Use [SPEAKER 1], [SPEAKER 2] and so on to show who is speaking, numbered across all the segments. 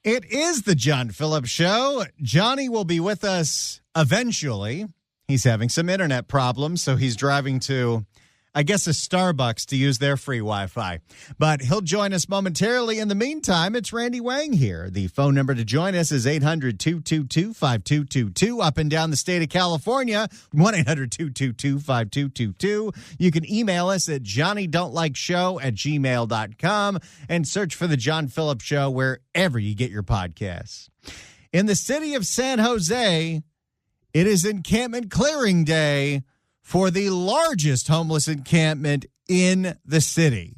[SPEAKER 1] It is the John Phillips Show. Johnny will be with us eventually. He's having some internet problems, so he's driving to, I guess, a Starbucks to use their free Wi-Fi. But he'll join us momentarily. In the meantime, it's Randy Wang here. The phone number to join us is 800-222-5222. Up and down the state of California, 1-800-222-5222. You can email us at johnnydon'tlikeshow@gmail.com and search for the John Phillips Show wherever you get your podcasts. In the city of San Jose, it is Encampment Clearing Day for the largest homeless encampment in the city.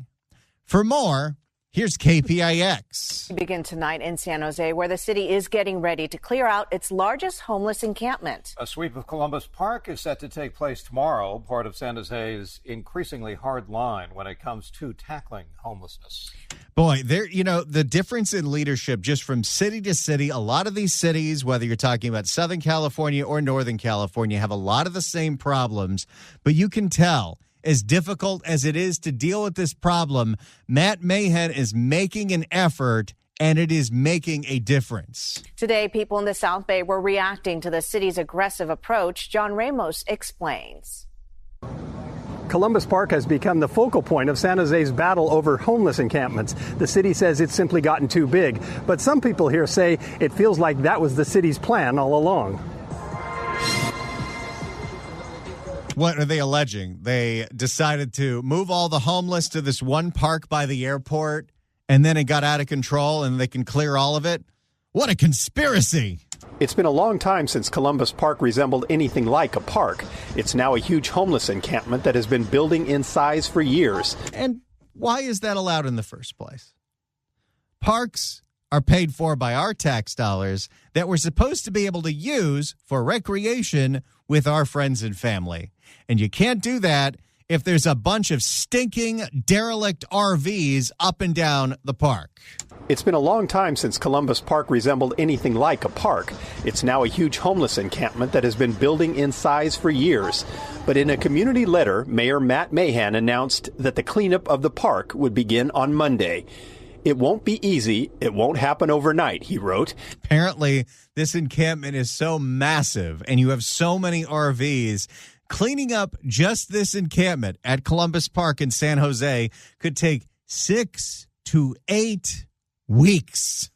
[SPEAKER 1] For more, here's KPIX.
[SPEAKER 2] We begin tonight in San Jose, where the city is getting ready to clear out its largest homeless encampment.
[SPEAKER 3] A sweep of Columbus Park is set to take place tomorrow, part of San Jose's increasingly hard line when it comes to tackling homelessness.
[SPEAKER 1] Boy, the difference in leadership just from city to city, a lot of these cities, whether you're talking about Southern California or Northern California, have a lot of the same problems. But you can tell, as difficult as it is to deal with this problem, Matt Mahan is making an effort, and it is making a difference.
[SPEAKER 2] Today, people in the South Bay were reacting to the city's aggressive approach. John Ramos explains.
[SPEAKER 4] Columbus Park has become the focal point of San Jose's battle over homeless encampments. The city says it's simply gotten too big, but some people here say it feels like that was the city's plan all along.
[SPEAKER 1] What are they alleging? They decided to move all the homeless to this one park by the airport, and then it got out of control and they can clear all of it? What a conspiracy!
[SPEAKER 4] It's been a long time since Columbus Park resembled anything like a park. It's now a huge homeless encampment that has been building in size for years.
[SPEAKER 1] And why is that allowed in the first place? Parks are paid for by our tax dollars that we're supposed to be able to use for recreation with our friends and family. And you can't do that if there's a bunch of stinking, derelict RVs up and down the park.
[SPEAKER 4] It's been a long time since Columbus Park resembled anything like a park. It's now a huge homeless encampment that has been building in size for years. But in a community letter, Mayor Matt Mahan announced that the cleanup of the park would begin on Monday. It won't be easy. It won't happen overnight, he wrote.
[SPEAKER 1] Apparently, this encampment is so massive and you have so many RVs. Cleaning up just this encampment at Columbus Park in San Jose could take 6 to 8 weeks.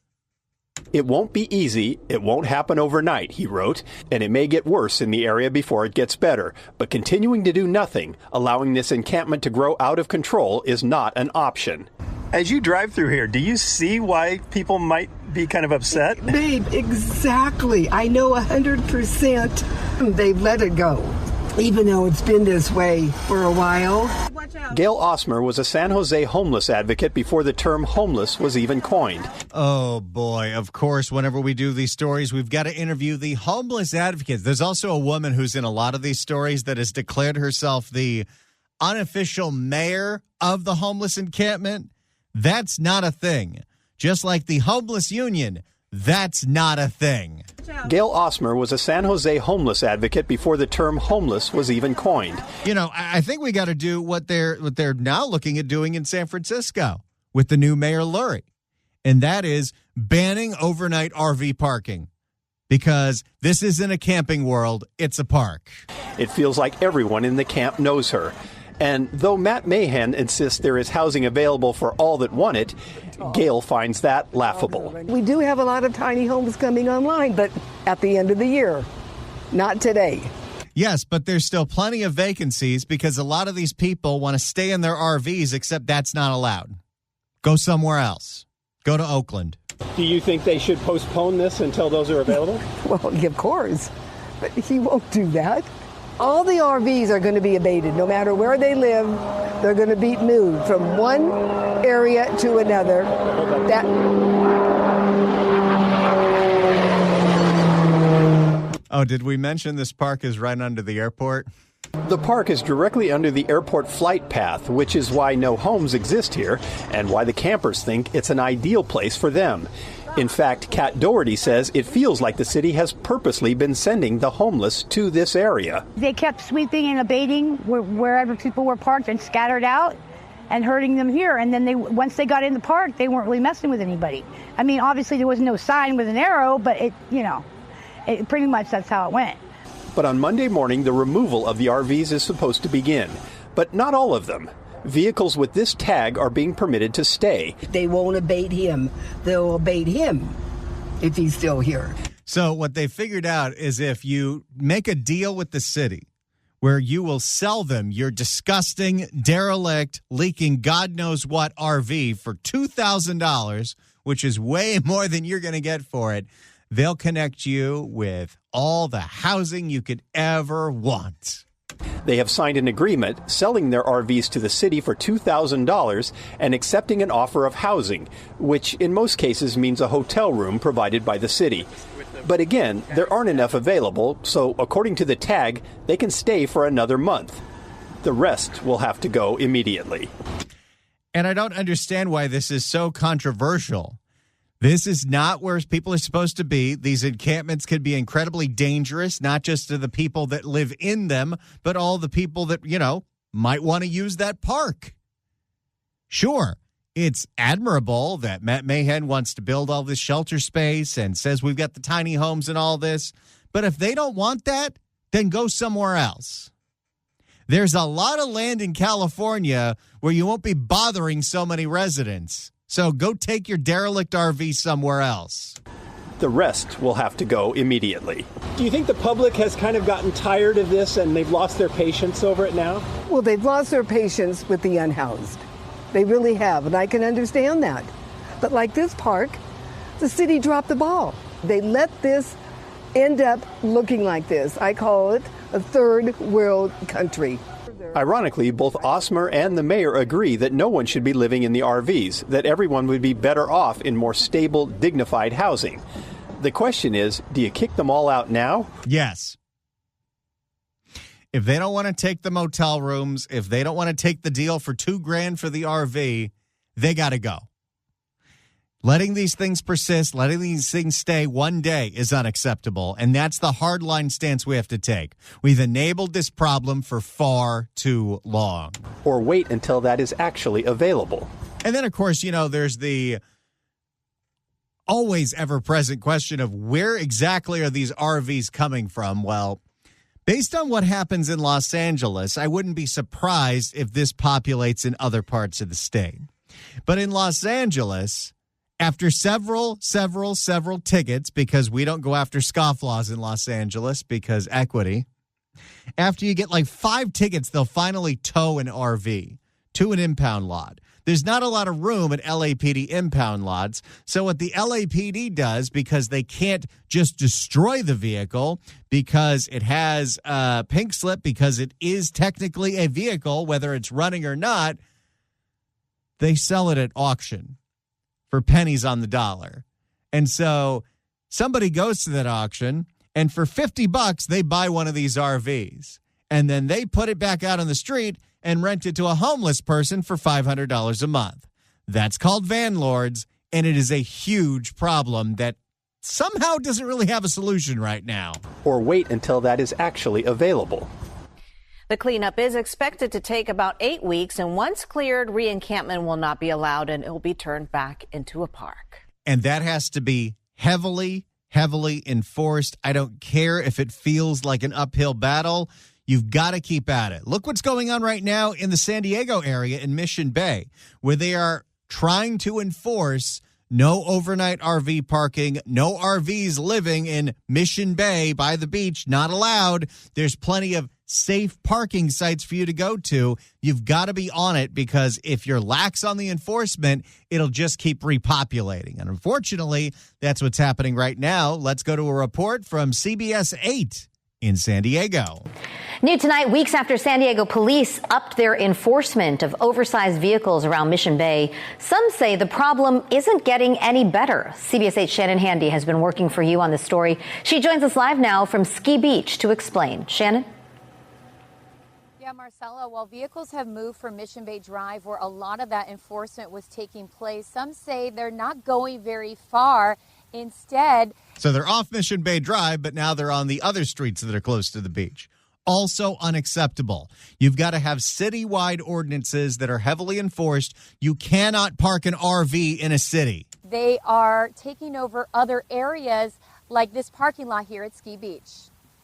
[SPEAKER 4] It won't be easy. It won't happen overnight, he wrote, and it may get worse in the area before it gets better. But continuing to do nothing, allowing this encampment to grow out of control, is not an option. As you drive through here, do you see why people might be kind of upset?
[SPEAKER 5] Babe, exactly. I know 100% they've let it go, even though it's been this way for a while.
[SPEAKER 4] Gail Osmer was a San Jose homeless advocate before the term homeless was even coined.
[SPEAKER 1] Oh, boy. Of course, whenever we do these stories, we've got to interview the homeless advocates. There's also a woman who's in a lot of these stories that has declared herself the unofficial mayor of the homeless encampment. That's not a thing. Just like the homeless union, that's not a thing.
[SPEAKER 4] Gail Osmer was a San Jose homeless advocate before the term homeless was even coined.
[SPEAKER 1] You know, I think we got to do what they're now looking at doing in San Francisco with the new Mayor Lurie, and that is banning overnight RV parking, because this isn't a camping world, it's a park.
[SPEAKER 4] It feels like everyone in the camp knows her. And though Matt Mahan insists there is housing available for all that want it, Gail finds that laughable.
[SPEAKER 5] We do have a lot of tiny homes coming online, but at the end of the year, not today.
[SPEAKER 1] Yes, but there's still plenty of vacancies because a lot of these people want to stay in their RVs, except that's not allowed. Go somewhere else. Go to Oakland.
[SPEAKER 4] Do you think they should postpone this until those are available?
[SPEAKER 5] Well, of course, but he won't do that. All the RVs are going to be abated. No matter where they live, they're going to be moved from one area to another.
[SPEAKER 1] Oh, did we mention this park is right under the airport?
[SPEAKER 4] The park is directly under the airport flight path, which is why no homes exist here and why the campers think it's an ideal place for them. In fact, Kat Doherty says it feels like the city has purposely been sending the homeless to this area.
[SPEAKER 6] They kept sweeping and abating wherever people were parked and scattered out. and hurting them here. And then once they got in the park, they weren't really messing with anybody. I mean, obviously there was no sign with an arrow, but it pretty much that's how it went.
[SPEAKER 4] But on Monday morning, the removal of the RVs is supposed to begin. But not all of them. Vehicles with this tag are being permitted to stay.
[SPEAKER 5] They won't abate him. They'll abate him if he's still here.
[SPEAKER 1] So what they figured out is if you make a deal with the city where you will sell them your disgusting, derelict, leaking God knows what RV for $2,000, which is way more than you're going to get for it, they'll connect you with all the housing you could ever want.
[SPEAKER 4] They have signed an agreement selling their RVs to the city for $2,000 and accepting an offer of housing, which in most cases means a hotel room provided by the city. But again, there aren't enough available, so according to the tag, they can stay for another month. The rest will have to go immediately.
[SPEAKER 1] And I don't understand why this is so controversial. This is not where people are supposed to be. These encampments could be incredibly dangerous, not just to the people that live in them, but all the people that, might want to use that park. Sure, it's admirable that Matt Mahan wants to build all this shelter space and says we've got the tiny homes and all this. But if they don't want that, then go somewhere else. There's a lot of land in California where you won't be bothering so many residents. So go take your derelict RV somewhere else.
[SPEAKER 4] The rest will have to go immediately. Do you think the public has kind of gotten tired of this and they've lost their patience over it now?
[SPEAKER 5] Well, they've lost their patience with the unhoused. They really have, and I can understand that. But like this park, the city dropped the ball. They let this end up looking like this. I call it a third world country.
[SPEAKER 4] Ironically, both Osmer and the mayor agree that no one should be living in the RVs, that everyone would be better off in more stable, dignified housing. The question is, do you kick them all out now?
[SPEAKER 1] Yes. If they don't want to take the motel rooms, if they don't want to take the deal for $2,000 for the RV, they got to go. Letting these things persist, letting these things stay one day is unacceptable, and that's the hardline stance we have to take. We've enabled this problem for far too long.
[SPEAKER 4] Or wait until that is actually available.
[SPEAKER 1] And then, of course, there's the always ever-present question of where exactly are these RVs coming from? Well, based on what happens in Los Angeles, I wouldn't be surprised if this populates in other parts of the state. But in Los Angeles, after several tickets, because we don't go after scofflaws in Los Angeles because equity, after you get like 5 tickets, they'll finally tow an RV to an impound lot. There's not a lot of room at LAPD impound lots. So what the LAPD does, because they can't just destroy the vehicle because it has a pink slip, because it is technically a vehicle, whether it's running or not, they sell it at auction for pennies on the dollar. And so somebody goes to that auction, and for $50, they buy one of these RVs. And then they put it back out on the street and rent it to a homeless person for $500 a month. That's called vanlords, and it is a huge problem that somehow doesn't really have a solution right now.
[SPEAKER 4] Or wait until that is actually available.
[SPEAKER 2] The cleanup is expected to take about 8 weeks, and once cleared, re-encampment will not be allowed, and it will be turned back into a park.
[SPEAKER 1] And that has to be heavily enforced. I don't care if it feels like an uphill battle. You've got to keep at it. Look what's going on right now in the San Diego area in Mission Bay, where they are trying to enforce no overnight RV parking, no RVs living in Mission Bay by the beach, not allowed. There's plenty of safe parking sites for you to go to. You've got to be on it, because if you're lax on the enforcement, it'll just keep repopulating. And unfortunately, that's what's happening right now. Let's go to a report from CBS 8 in San Diego.
[SPEAKER 7] New tonight, weeks after San Diego police upped their enforcement of oversized vehicles around Mission Bay, some say the problem isn't getting any better. CBS 8's Shannon Handy has been working for you on this story. She joins us live now from Ski Beach to explain. Shannon?
[SPEAKER 8] Yeah, Marcella, while vehicles have moved from Mission Bay Drive, where a lot of that enforcement was taking place, some say they're not going very far. Instead,
[SPEAKER 1] so they're off Mission Bay Drive, but now they're on the other streets that are close to the beach. Also unacceptable. You've got to have citywide ordinances that are heavily enforced. You cannot park an RV in a city.
[SPEAKER 8] They are taking over other areas like this parking lot here at Ski Beach.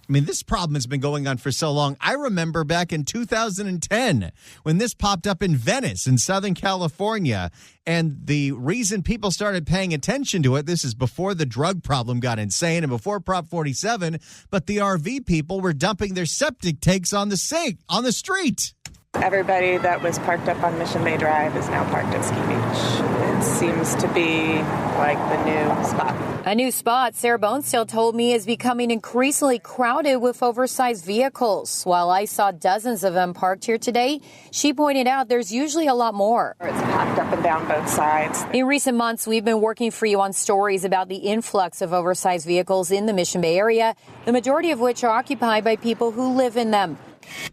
[SPEAKER 1] I mean, this problem has been going on for so long. I remember back in 2010 when this popped up in Venice in Southern California. And the reason people started paying attention to it, this is before the drug problem got insane and before Prop 47, but the RV people were dumping their septic tanks on the sink, on the street.
[SPEAKER 9] Everybody that was parked up on Mission Bay Drive is now parked at Ski Beach. It seems to be like the new spot.
[SPEAKER 8] A new spot, Sarah Bonesteel told me, is becoming increasingly crowded with oversized vehicles. While I saw dozens of them parked here today, she pointed out there's usually a lot more.
[SPEAKER 9] It's packed up and down both sides.
[SPEAKER 8] In recent months, we've been working for you on stories about the influx of oversized vehicles in the Mission Bay area, the majority of which are occupied by people who live in them.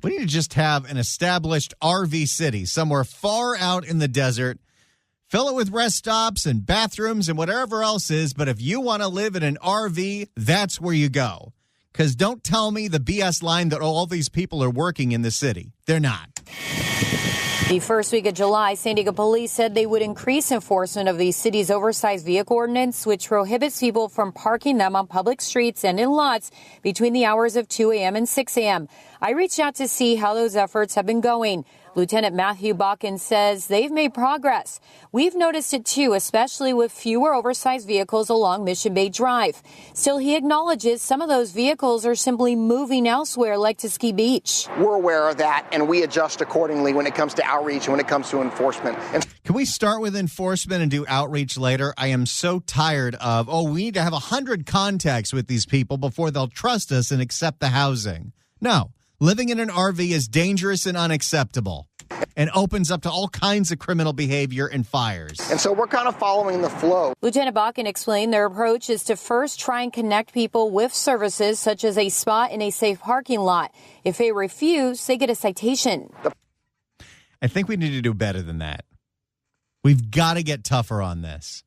[SPEAKER 1] We need to just have an established RV city somewhere far out in the desert. Fill it with rest stops and bathrooms and whatever else is. But if you want to live in an RV, that's where you go. Because don't tell me the BS line that all these people are working in the city. They're not.
[SPEAKER 8] The first week of July, San Diego police said they would increase enforcement of the city's oversized vehicle ordinance, which prohibits people from parking them on public streets and in lots between the hours of 2 a.m. and 6 a.m. I reached out to see how those efforts have been going. Lieutenant Matthew Bakken says they've made progress. We've noticed it, too, especially with fewer oversized vehicles along Mission Bay Drive. Still, he acknowledges some of those vehicles are simply moving elsewhere, like to Ski Beach.
[SPEAKER 10] We're aware of that, and we adjust accordingly when it comes to outreach and when it comes to enforcement.
[SPEAKER 1] Can we start with enforcement and do outreach later? I am so tired of, we need to have 100 contacts with these people before they'll trust us and accept the housing. No. Living in an RV is dangerous and unacceptable and opens up to all kinds of criminal behavior and fires.
[SPEAKER 10] And so we're kind of following the flow.
[SPEAKER 8] Lieutenant Bakken explained their approach is to first try and connect people with services such as a spot in a safe parking lot. If they refuse, they get a citation.
[SPEAKER 1] I think we need to do better than that. We've got to get tougher on this.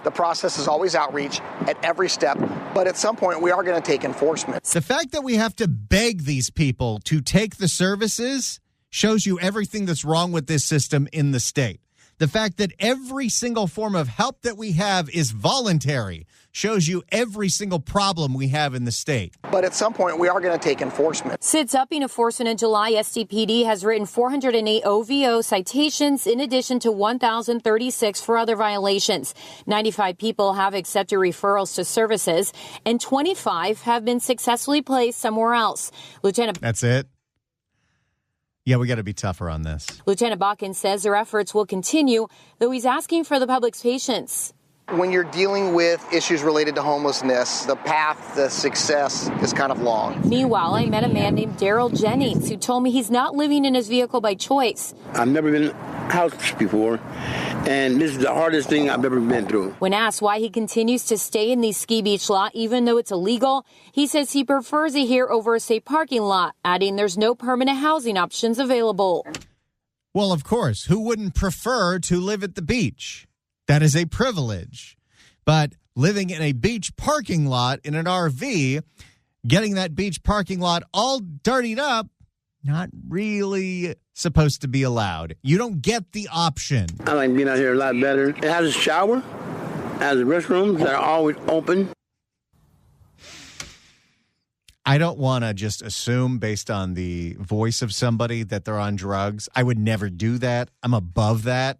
[SPEAKER 10] The process is always outreach at every step, but at some point we are going to take enforcement.
[SPEAKER 1] The fact that we have to beg these people to take the services shows you everything that's wrong with this system in the state. The fact that every single form of help that we have is voluntary shows you every single problem we have in the state.
[SPEAKER 10] But at some point, we are going to take enforcement.
[SPEAKER 8] Since upping enforcement in July, SDPD has written 408 OVO citations in addition to 1,036 for other violations. 95 people have accepted referrals to services, and 25 have been successfully placed somewhere else.
[SPEAKER 1] That's it? Yeah, we got to be tougher on this.
[SPEAKER 8] Lieutenant Bakken says their efforts will continue, though he's asking for the public's patience.
[SPEAKER 10] When you're dealing with issues related to homelessness, the path to success is kind of long.
[SPEAKER 8] Meanwhile, I met a man named Daryl Jennings who told me he's not living in his vehicle by choice.
[SPEAKER 11] I've never been housed before, and this is the hardest thing I've ever been through.
[SPEAKER 8] When asked why he continues to stay in the Ski Beach lot, even though it's illegal, he says he prefers it here over a safe parking lot, adding there's no permanent housing options available.
[SPEAKER 1] Well, of course, who wouldn't prefer to live at the beach? That is a privilege. But living in a beach parking lot in an RV, getting that beach parking lot all dirtied up, not really supposed to be allowed. You don't get the option.
[SPEAKER 11] I like being out here a lot better. It has a shower, it has restrooms that are always open.
[SPEAKER 1] I don't want to just assume based on the voice of somebody that they're on drugs. I would never do that. I'm above that.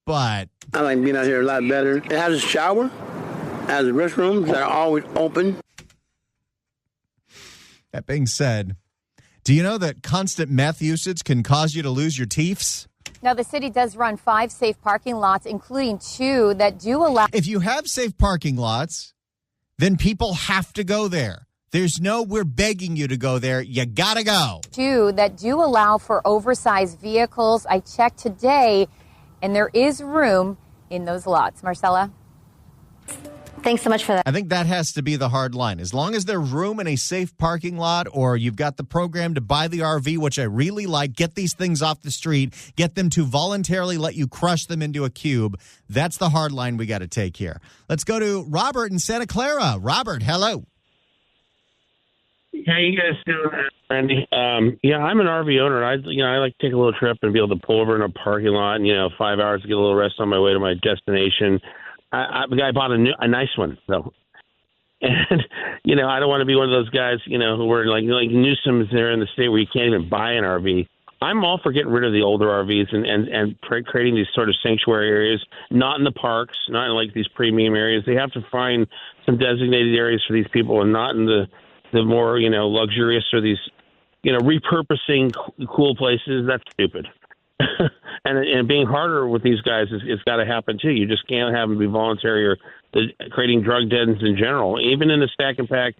[SPEAKER 1] But
[SPEAKER 11] I like being out here a lot better. It has a shower, it has restrooms that are always open.
[SPEAKER 1] That being said, do you know that constant meth usage can cause you to lose your teeths?
[SPEAKER 8] Now, the city does run 5 safe parking lots, including 2 that do allow.
[SPEAKER 1] If you have safe parking lots, then people have to go there. There's no, we're begging you to go there. You gotta go.
[SPEAKER 8] 2 that do allow for oversized vehicles. I checked today, and there is room in those lots. Marcella?
[SPEAKER 7] Thanks so much for that.
[SPEAKER 1] I think that has to be the hard line. As long as there's room in a safe parking lot, or you've got the program to buy the RV, which I really like, get these things off the street, get them to voluntarily let you crush them into a cube. That's the hard line we got to take here. Let's go to Robert in Santa Clara. Robert, hello.
[SPEAKER 12] How you guys doing? Randy, yeah, I'm an RV owner. I like to take a little trip and be able to pull over in a parking lot and, 5 hours to get a little rest on my way to my destination. I bought a nice one, though. And, I don't want to be one of those guys, who were like Newsom's there in the state where you can't even buy an RV. I'm all for getting rid of the older RVs and creating these sort of sanctuary areas, not in the parks, not in like these premium areas. They have to find some designated areas for these people and not in the more, luxurious or these, repurposing cool places. That's stupid. and being harder with these guys is got to happen too. You just can't have them be voluntary or creating drug dens in general. Even in the Stack and Pack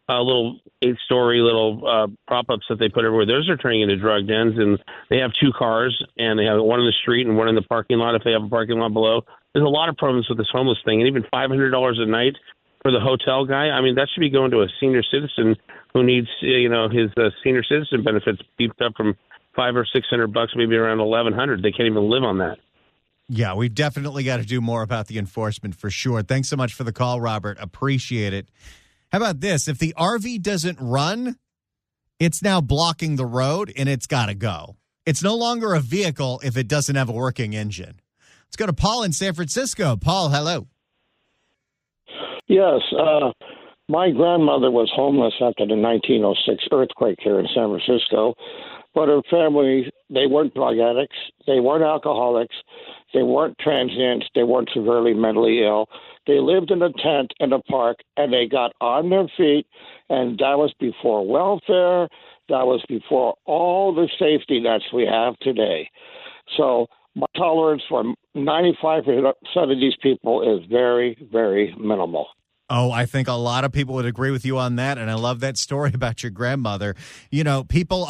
[SPEAKER 12] little 8-story little prop-ups that they put everywhere, those are turning into drug dens, and they have 2 cars, and they have one in the street and one in the parking lot if they have a parking lot below. There's a lot of problems with this homeless thing, and even $500 a night for the hotel guy. I mean, that should be going to a senior citizen who needs, his senior citizen benefits beefed up from $500 or $600, maybe around $1,100. They can't even live on that.
[SPEAKER 1] Yeah, we've definitely got to do more about the enforcement for sure. Thanks so much for the call, Robert. Appreciate it. How about this? If the RV doesn't run, it's now blocking the road and it's got to go. It's no longer a vehicle if it doesn't have a working engine. Let's go to Paul in San Francisco. Paul, hello.
[SPEAKER 13] Yes, my grandmother was homeless after the 1906 earthquake here in San Francisco, but her family, they weren't drug addicts, they weren't alcoholics, they weren't transients, they weren't severely mentally ill. They lived in a tent in a park, and they got on their feet, and that was before welfare, that was before all the safety nets we have today. So my tolerance for 95% of these people is very, very minimal.
[SPEAKER 1] Oh, I think a lot of people would agree with you on that, and I love that story about your grandmother. A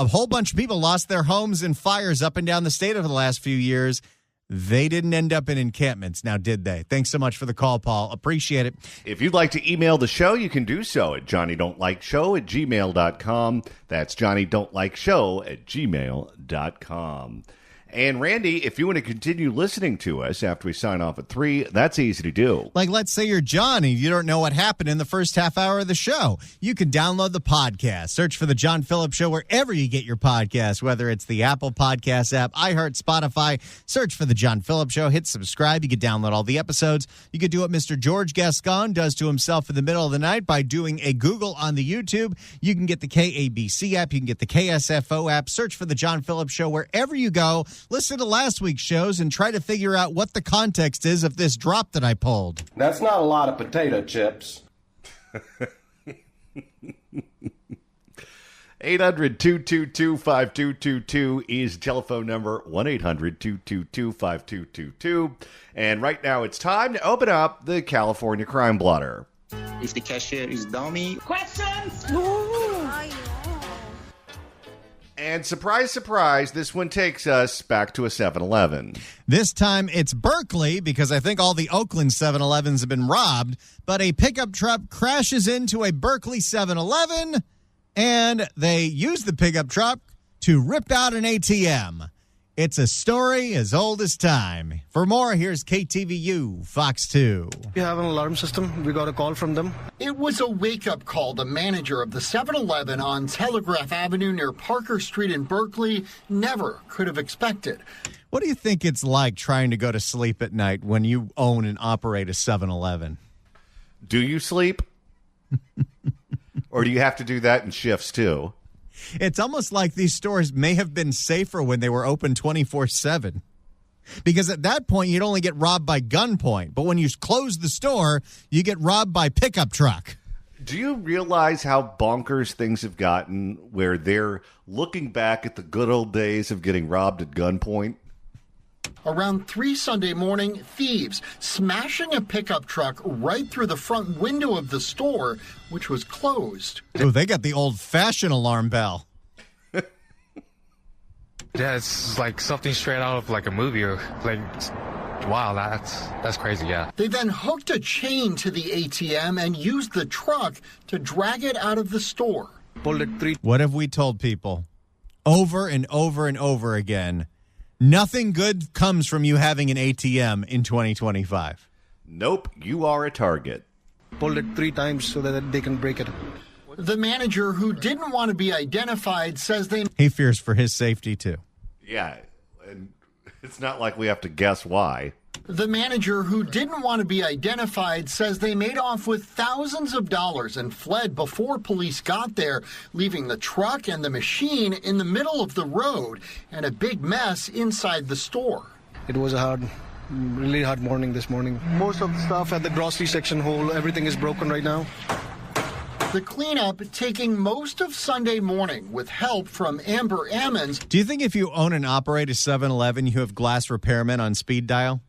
[SPEAKER 1] whole bunch of people lost their homes in fires up and down the state over the last few years. They didn't end up in encampments, now did they? Thanks so much for the call, Paul. Appreciate it.
[SPEAKER 14] If you'd like to email the show, you can do so at johnnydon'tlikeshow@gmail.com. That's johnnydon'tlikeshow@gmail.com. And Randy, if you want to continue listening to us after we sign off at 3, that's easy to do.
[SPEAKER 1] Like, let's say you're John and you don't know what happened in the first half hour of the show. You can download the podcast. Search for The John Phillips Show wherever you get your podcast, whether it's the Apple Podcast app, iHeart, Spotify. Search for The John Phillips Show. Hit subscribe. You can download all the episodes. You could do what Mr. George Gascon does to himself in the middle of the night by doing a Google on the YouTube. You can get the KABC app. You can get the KSFO app. Search for The John Phillips Show wherever you go. Listen to last week's shows and try to figure out what the context is of this drop that I pulled.
[SPEAKER 15] That's not a lot of potato chips.
[SPEAKER 14] 800-222-5222 is telephone number, 1-800-222-5222. And right now it's time to open up the California Crime Blotter.
[SPEAKER 16] If the cashier is dummy.
[SPEAKER 17] Questions?
[SPEAKER 14] And surprise, surprise, this one takes us back to a 7-Eleven.
[SPEAKER 1] This time it's Berkley, because I think all the Oakland 7-Elevens have been robbed, but a pickup truck crashes into a Berkley 7-Eleven, and they use the pickup truck to rip out an ATM. It's a story as old as time. For more, here's KTVU, Fox 2.
[SPEAKER 18] We have an alarm system. We got a call from them.
[SPEAKER 19] It was a wake-up call the manager of the 7-Eleven on Telegraph Avenue near Parker Street in Berkeley never could have expected.
[SPEAKER 1] What do you think it's like trying to go to sleep at night when you own and operate a 7-Eleven?
[SPEAKER 14] Do you sleep? Or do you have to do that in shifts, too?
[SPEAKER 1] It's almost like these stores may have been safer when they were open 24/7. Because at that point, you'd only get robbed by gunpoint. But when you close the store, you get robbed by pickup truck.
[SPEAKER 14] Do you realize how bonkers things have gotten where they're looking back at the good old days of getting robbed at gunpoint?
[SPEAKER 19] Around 3 Sunday morning, thieves smashing a pickup truck right through the front window of the store, which was closed.
[SPEAKER 1] Oh, they got the old-fashioned alarm bell.
[SPEAKER 20] Yeah, it's like something straight out of like a movie or like, wow, that's crazy, yeah.
[SPEAKER 19] They then hooked a chain to the ATM and used the truck to drag it out of the store.
[SPEAKER 1] What have we told people over and over and over again? Nothing good comes from you having an ATM in 2025.
[SPEAKER 14] Nope, you are a target.
[SPEAKER 18] Pulled it 3 times so that they can break it.
[SPEAKER 19] The manager, who didn't want to be identified, says
[SPEAKER 1] he fears for his safety, too.
[SPEAKER 14] Yeah, and it's not like we have to guess why.
[SPEAKER 19] The manager, who didn't want to be identified, says they made off with thousands of dollars and fled before police got there, leaving the truck and the machine in the middle of the road and a big mess inside the store.
[SPEAKER 18] It was a really hard morning this morning. Most of the stuff at the grocery section hole, everything is broken right now.
[SPEAKER 19] The cleanup taking most of Sunday morning with help from Amber Ammons.
[SPEAKER 1] Do you think if you own and operate a 7-Eleven, you have glass repairmen on speed dial?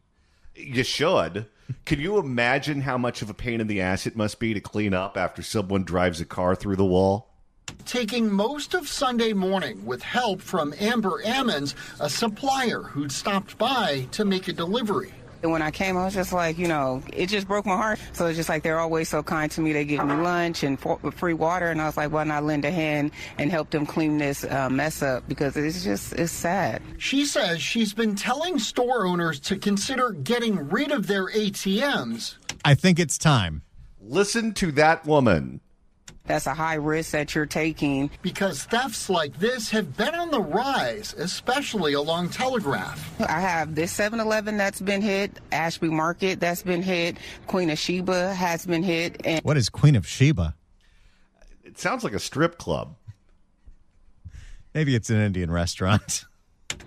[SPEAKER 14] You should. Can you imagine how much of a pain in the ass it must be to clean up after someone drives a car through the wall?
[SPEAKER 19] Taking most of Sunday morning with help from Amber Ammons, a supplier who'd stopped by to make a delivery.
[SPEAKER 17] When I came, I was just like, it just broke my heart. So it's just like they're always so kind to me. They give me lunch and free water. And I was like, why not lend a hand and help them clean this mess up? Because it's sad.
[SPEAKER 19] She says she's been telling store owners to consider getting rid of their ATMs.
[SPEAKER 1] I think it's time.
[SPEAKER 14] Listen to that woman.
[SPEAKER 17] That's a high risk that you're taking.
[SPEAKER 19] Because thefts like this have been on the rise, especially along Telegraph.
[SPEAKER 17] I have this 7-Eleven that's been hit, Ashby Market that's been hit, Queen of Sheba has been hit. And
[SPEAKER 1] what is Queen of Sheba?
[SPEAKER 14] It sounds like a strip club.
[SPEAKER 1] Maybe it's an Indian restaurant.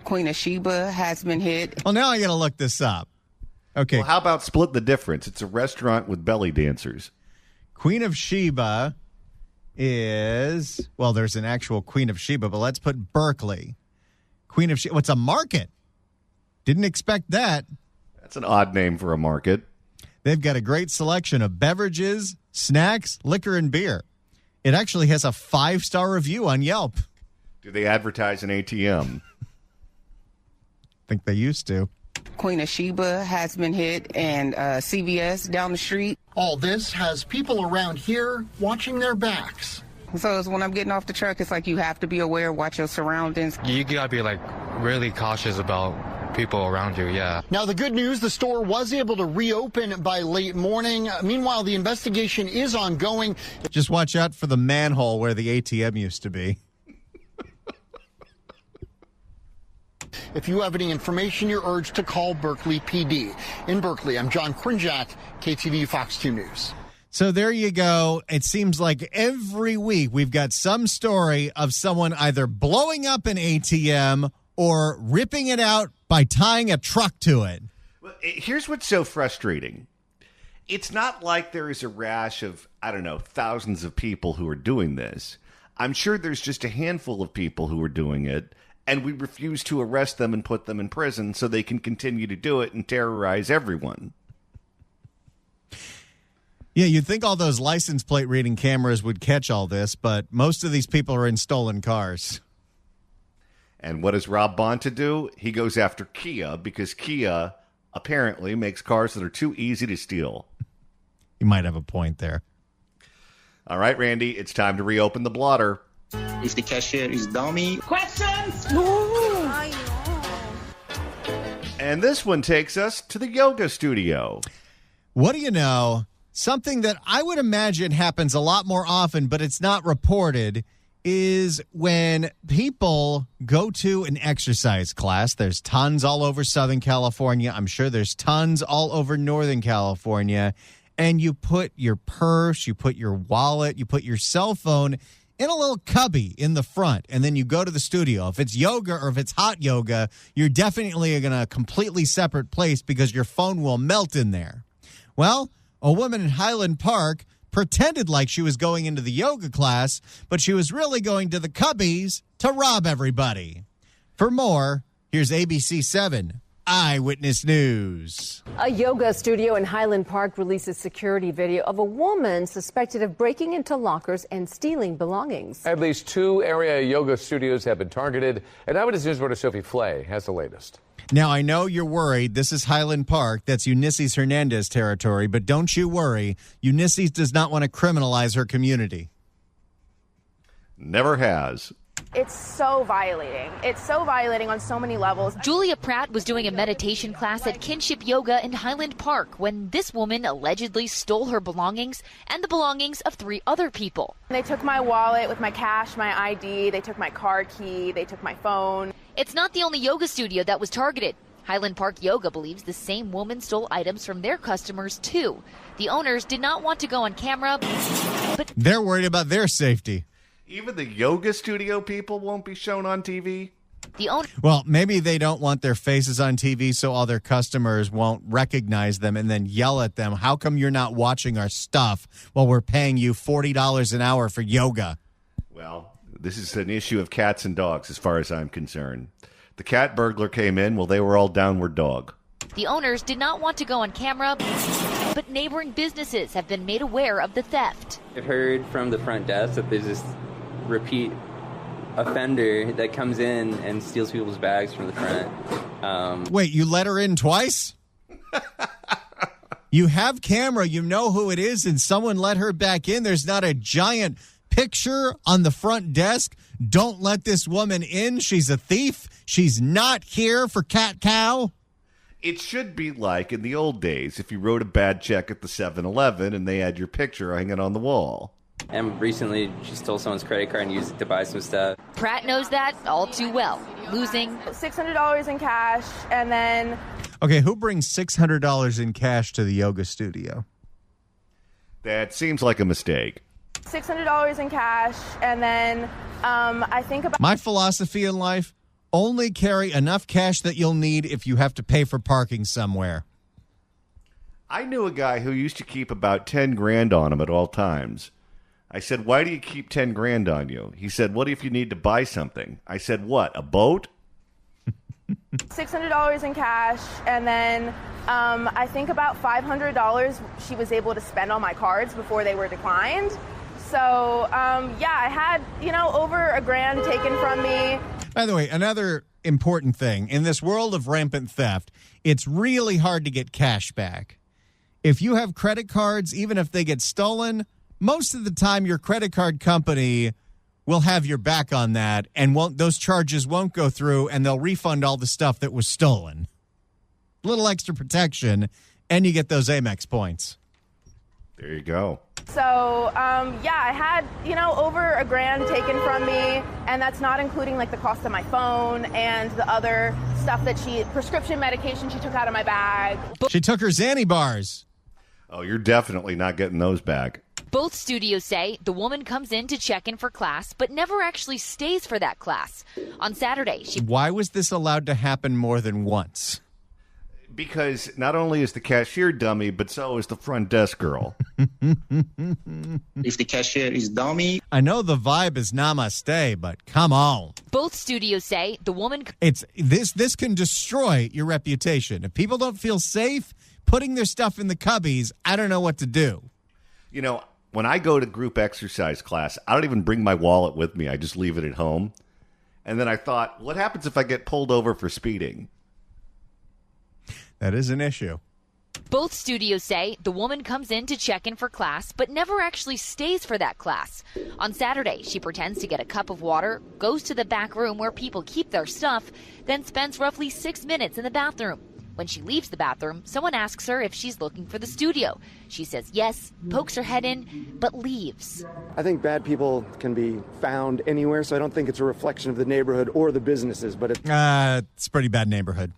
[SPEAKER 17] Queen of Sheba has been hit.
[SPEAKER 1] Well, now I got to look this up. Okay.
[SPEAKER 14] Well, how about split the difference? It's a restaurant with belly dancers.
[SPEAKER 1] Queen of Sheba is, well, there's an actual Queen of Sheba, but let's put Berkley. Queen of Sheba. What's a market? Didn't expect that.
[SPEAKER 14] That's an odd name for a market.
[SPEAKER 1] They've got a great selection of beverages, snacks, liquor, and beer. It actually has a 5-star review on Yelp.
[SPEAKER 14] Do they advertise an ATM?
[SPEAKER 1] I think they used to.
[SPEAKER 17] Queen of Sheba has been hit, and CVS down the street.
[SPEAKER 19] All this has people around here watching their backs.
[SPEAKER 17] So it's when I'm getting off the truck, it's like you have to be aware, watch your surroundings.
[SPEAKER 20] You gotta be really cautious about people around you, yeah.
[SPEAKER 19] Now, the good news, the store was able to reopen by late morning. Meanwhile, the investigation is ongoing.
[SPEAKER 1] Just watch out for the manhole where the ATM used to be.
[SPEAKER 19] If you have any information, you're urged to call Berkley PD. In Berkeley, I'm John Krinjak, KTV Fox 2 News.
[SPEAKER 1] So there you go. It seems like every week we've got some story of someone either blowing up an ATM or ripping it out by tying a truck to it.
[SPEAKER 14] Well, here's what's so frustrating. It's not like there is a rash of, thousands of people who are doing this. I'm sure there's just a handful of people who are doing it. And we refuse to arrest them and put them in prison so they can continue to do it and terrorize everyone.
[SPEAKER 1] Yeah, you'd think all those license plate reading cameras would catch all this, but most of these people are in stolen cars.
[SPEAKER 14] And what does Rob Bonta do? He goes after Kia because Kia apparently makes cars that are too easy to steal.
[SPEAKER 1] You might have a point there.
[SPEAKER 14] All right, Randy, it's time to reopen the blotter.
[SPEAKER 16] If the cashier is dummy.
[SPEAKER 21] Questions?
[SPEAKER 14] And this one takes us to the yoga studio.
[SPEAKER 1] What do you know? Something that I would imagine happens a lot more often, but it's not reported, is when people go to an exercise class. There's tons all over Southern California. I'm sure there's tons all over Northern California. And you put your purse, you put your wallet, you put your cell phone in a little cubby in the front, and then you go to the studio. If it's yoga or if it's hot yoga, you're definitely in a completely separate place because your phone will melt in there. Well, a woman in Highland Park pretended like she was going into the yoga class, but she was really going to the cubbies to rob everybody. For more, here's ABC 7 Eyewitness News.
[SPEAKER 22] A yoga studio in Highland Park releases security video of a woman suspected of breaking into lockers and stealing belongings.
[SPEAKER 23] At least 2 area yoga studios have been targeted, and Eyewitness News reporter Sophie Flay has the latest.
[SPEAKER 1] Now, I know you're worried. This is Highland Park. That's Eunices Hernandez territory, but don't you worry. Eunices does not want to criminalize her community.
[SPEAKER 14] Never has.
[SPEAKER 3] It's so violating. It's so violating on so many levels.
[SPEAKER 6] Julia Pratt was doing a meditation class at Kinship Yoga in Highland Park when this woman allegedly stole her belongings and the belongings of 3 other people.
[SPEAKER 3] They took my wallet with my cash, my ID. They took my car key. They took my phone.
[SPEAKER 6] It's not the only yoga studio that was targeted. Highland Park Yoga believes the same woman stole items from their customers, too. The owners did not want to go on camera, but
[SPEAKER 1] they're worried about their safety.
[SPEAKER 14] Even the yoga studio people won't be shown on TV?
[SPEAKER 1] Well, maybe they don't want their faces on TV so all their customers won't recognize them and then yell at them. How come you're not watching our stuff while we're paying you $40 an hour for yoga?
[SPEAKER 14] Well, this is an issue of cats and dogs as far as I'm concerned. The cat burglar came in, well, they were all downward dog.
[SPEAKER 6] The owners did not want to go on camera, but neighboring businesses have been made aware of the theft.
[SPEAKER 21] I've heard from the front desk that there's this repeat offender that comes in and steals people's bags from the front.
[SPEAKER 1] Wait, you let her in twice? You have camera, you know who it is, and someone let her back in. There's not a giant picture on the front desk. Don't let this woman in. She's a thief. She's not here for cat cow.
[SPEAKER 14] It should be like in the old days if you wrote a bad check at the 7-Eleven and they had your picture hanging on the wall.
[SPEAKER 21] And recently, she stole someone's credit card and used it to buy some stuff.
[SPEAKER 6] Pratt knows that all too well, losing
[SPEAKER 3] $600 in cash, and then...
[SPEAKER 1] Okay, who brings $600 in cash to the yoga studio?
[SPEAKER 14] That seems like a mistake.
[SPEAKER 3] $600 in cash, and then I think about...
[SPEAKER 1] My philosophy in life, only carry enough cash that you'll need if you have to pay for parking somewhere.
[SPEAKER 14] I knew a guy who used to keep about 10 grand on him at all times. I said, why do you keep 10 grand on you? He said, what if you need to buy something? I said, what, a boat?
[SPEAKER 3] $600 in cash, and then I think about $500 she was able to spend on my cards before they were declined. So, yeah, I had, over $1,000 taken from me.
[SPEAKER 1] By the way, another important thing, in this world of rampant theft, it's really hard to get cash back. If you have credit cards, even if they get stolen, most of the time your credit card company will have your back on that, and those charges won't go through, and they'll refund all the stuff that was stolen. A little extra protection, and you get those Amex points.
[SPEAKER 14] There you go.
[SPEAKER 3] So, yeah, I had, over $1,000 taken from me, and that's not including, the cost of my phone and the other stuff prescription medication she took out of my bag.
[SPEAKER 1] She took her Xanny bars.
[SPEAKER 14] Oh, you're definitely not getting those back.
[SPEAKER 6] Both studios say the woman comes in to check in for class, but never actually stays for that class. On Saturday,
[SPEAKER 1] Why was this allowed to happen more than once?
[SPEAKER 14] Because not only is the cashier dummy, but so is the front desk girl.
[SPEAKER 16] If the cashier is dummy.
[SPEAKER 1] I know the vibe is namaste, but come on.
[SPEAKER 6] Both studios say the woman...
[SPEAKER 1] This can destroy your reputation. If people don't feel safe putting their stuff in the cubbies, I don't know what to do.
[SPEAKER 14] When I go to group exercise class, I don't even bring my wallet with me. I just leave it at home. And then I thought, what happens if I get pulled over for speeding?
[SPEAKER 1] That is an issue.
[SPEAKER 6] Both studios say the woman comes in to check in for class, but never actually stays for that class. On Saturday, she pretends to get a cup of water, goes to the back room where people keep their stuff, then spends roughly 6 minutes in the bathroom. When she leaves the bathroom, someone asks her if she's looking for the studio. She says yes, pokes her head in, but leaves.
[SPEAKER 24] I think bad people can be found anywhere, so I don't think it's a reflection of the neighborhood or the businesses, but it's
[SPEAKER 1] a pretty bad neighborhood.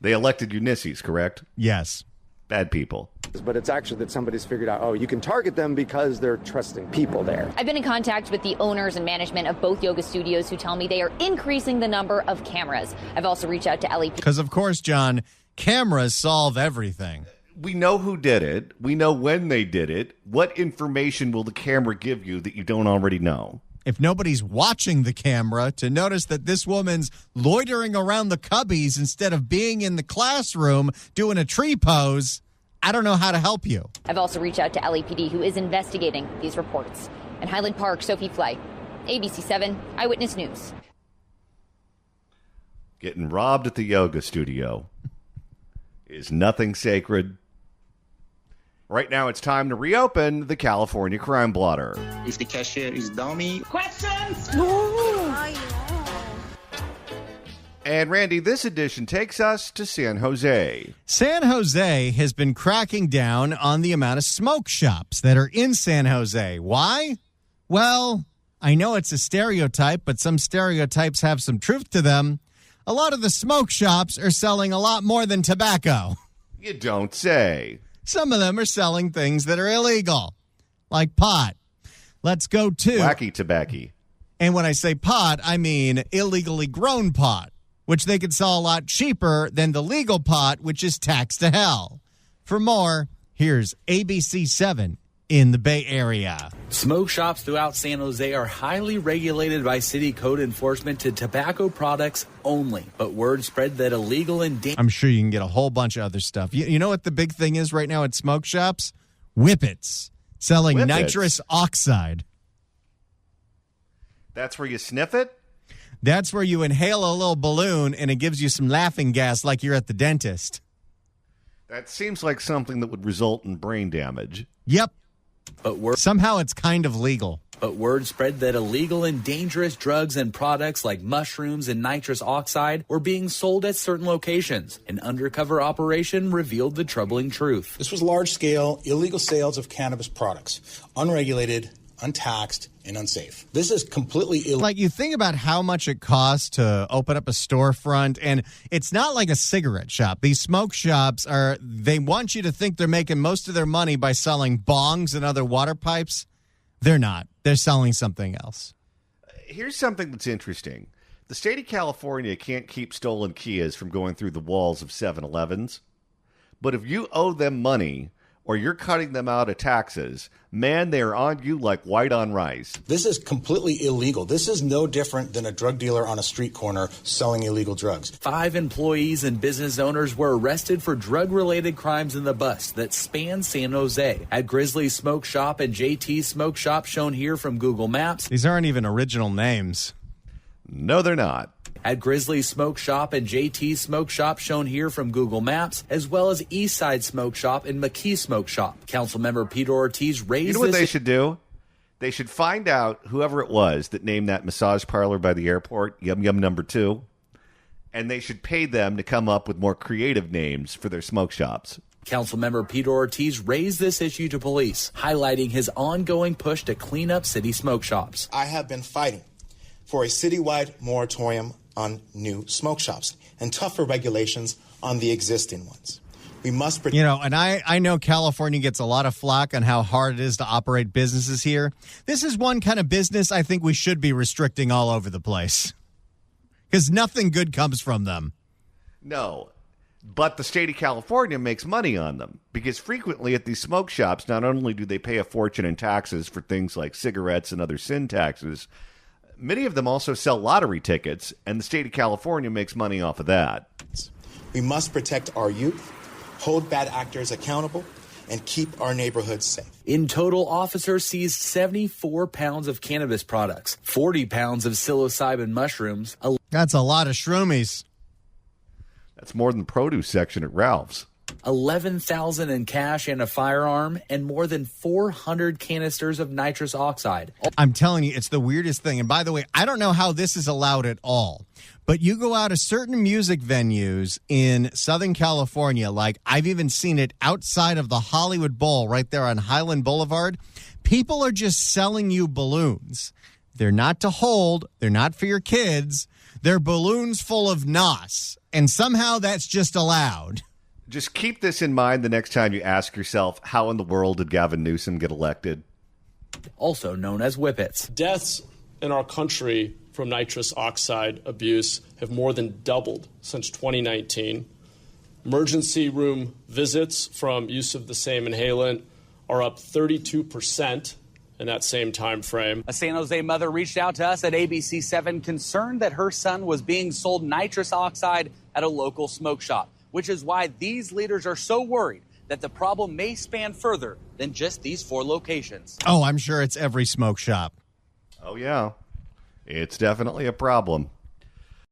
[SPEAKER 14] They elected Ulysses, correct?
[SPEAKER 1] Yes.
[SPEAKER 14] Bad people.
[SPEAKER 24] But it's actually that somebody's figured out, you can target them because they're trusting people there.
[SPEAKER 25] I've been in contact with the owners and management of both yoga studios who tell me they are increasing the number of cameras. I've also reached out to LAPD.
[SPEAKER 1] Because, of course, John, cameras solve everything.
[SPEAKER 14] We know who did it. We know when they did it. What information will the camera give you that you don't already know?
[SPEAKER 1] If nobody's watching the camera to notice that this woman's loitering around the cubbies instead of being in the classroom doing a tree pose, I don't know how to help you.
[SPEAKER 25] I've also reached out to LAPD, who is investigating these reports. In Highland Park, Sophie Flay, ABC 7 Eyewitness News.
[SPEAKER 14] Getting robbed at the yoga studio is nothing sacred. Right now, it's time to reopen the California Crime Blotter.
[SPEAKER 16] If the cashier is dummy.
[SPEAKER 3] Questions? No.
[SPEAKER 14] And Randy, this edition takes us to San Jose.
[SPEAKER 1] San Jose has been cracking down on the amount of smoke shops that are in San Jose. Why? Well, I know it's a stereotype, but some stereotypes have some truth to them. A lot of the smoke shops are selling a lot more than tobacco.
[SPEAKER 14] You don't say.
[SPEAKER 1] Some of them are selling things that are illegal, like pot. Let's go to...
[SPEAKER 14] Wacky tobacco.
[SPEAKER 1] And when I say pot, I mean illegally grown pot, which they could sell a lot cheaper than the legal pot, which is taxed to hell. For more, here's ABC 7 in the Bay Area.
[SPEAKER 2] Smoke shops throughout San Jose are highly regulated by city code enforcement to tobacco products only. But word spread that illegal and
[SPEAKER 1] I'm sure you can get a whole bunch of other stuff. You know what the big thing is right now at smoke shops? Whippets. Selling nitrous oxide.
[SPEAKER 14] That's where you sniff it?
[SPEAKER 1] That's where you inhale a little balloon and it gives you some laughing gas like you're at the dentist.
[SPEAKER 14] That seems like something that would result in brain damage.
[SPEAKER 1] Yep.
[SPEAKER 2] But
[SPEAKER 1] somehow it's kind of legal.
[SPEAKER 2] But word spread that illegal and dangerous drugs and products like mushrooms and nitrous oxide were being sold at certain locations. An undercover operation revealed the troubling truth.
[SPEAKER 4] This was large-scale, illegal sales of cannabis products, unregulated, untaxed, and unsafe. This is completely illegal.
[SPEAKER 1] Like, you think about how much it costs to open up a storefront, and it's not like a cigarette shop. These smoke shops they want you to think they're making most of their money by selling bongs and other water pipes. They're not. They're selling something else.
[SPEAKER 14] Here's something that's interesting. The state of California can't keep stolen Kias from going through the walls of 7-Elevens. But if you owe them money or you're cutting them out of taxes, man, they are on you like white on rice.
[SPEAKER 4] This is completely illegal. This is no different than a drug dealer on a street corner selling illegal drugs.
[SPEAKER 2] 5 employees and business owners were arrested for drug-related crimes in the bust that span San Jose. At Grizzly Smoke Shop and JT Smoke Shop, shown here from Google Maps.
[SPEAKER 1] These aren't even original names.
[SPEAKER 14] No, they're not.
[SPEAKER 2] At Grizzly Smoke Shop and JT Smoke Shop, shown here from Google Maps, as well as Eastside Smoke Shop and McKee Smoke Shop. Councilmember Peter Ortiz raised
[SPEAKER 14] You know what they should do? They should find out whoever it was that named that massage parlor by the airport, Yum Yum Number 2, and they should pay them to come up with more creative names for their smoke shops.
[SPEAKER 2] Councilmember Peter Ortiz raised this issue to police, highlighting his ongoing push to clean up city smoke shops.
[SPEAKER 4] I have been fighting for a citywide moratorium on new smoke shops and tougher regulations on the existing ones. We must protect.
[SPEAKER 1] And I know California gets a lot of flack on how hard it is to operate businesses here. This is one kind of business I think we should be restricting all over the place because nothing good comes from them.
[SPEAKER 14] No, but the state of California makes money on them because frequently at these smoke shops, not only do they pay a fortune in taxes for things like cigarettes and other sin taxes, many of them also sell lottery tickets, and the state of California makes money off of that.
[SPEAKER 4] We must protect our youth, hold bad actors accountable, and keep our neighborhoods safe.
[SPEAKER 2] In total, officers seized 74 pounds of cannabis products, 40 pounds of psilocybin mushrooms.
[SPEAKER 1] That's a lot of shroomies.
[SPEAKER 14] That's more than the produce section at Ralph's.
[SPEAKER 2] $11,000 in cash and a firearm, and more than 400 canisters of nitrous oxide.
[SPEAKER 1] I'm telling you, it's the weirdest thing. And by the way, I don't know how this is allowed at all, but you go out to certain music venues in Southern California, like I've even seen it outside of the Hollywood Bowl right there on Highland Boulevard. People are just selling you balloons. They're not to hold. They're not for your kids. They're balloons full of NOS. And somehow that's just allowed.
[SPEAKER 14] Just keep this in mind the next time you ask yourself, how in the world did Gavin Newsom get elected?
[SPEAKER 2] Also known as whippets.
[SPEAKER 5] Deaths in our country from nitrous oxide abuse have more than doubled since 2019. Emergency room visits from use of the same inhalant are up 32% in that same time frame.
[SPEAKER 2] A San Jose mother reached out to us at ABC 7 concerned that her son was being sold nitrous oxide at a local smoke shop, which is why these leaders are so worried that the problem may span further than just these 4 locations.
[SPEAKER 1] Oh, I'm sure it's every smoke shop.
[SPEAKER 14] Oh, yeah. It's definitely a problem.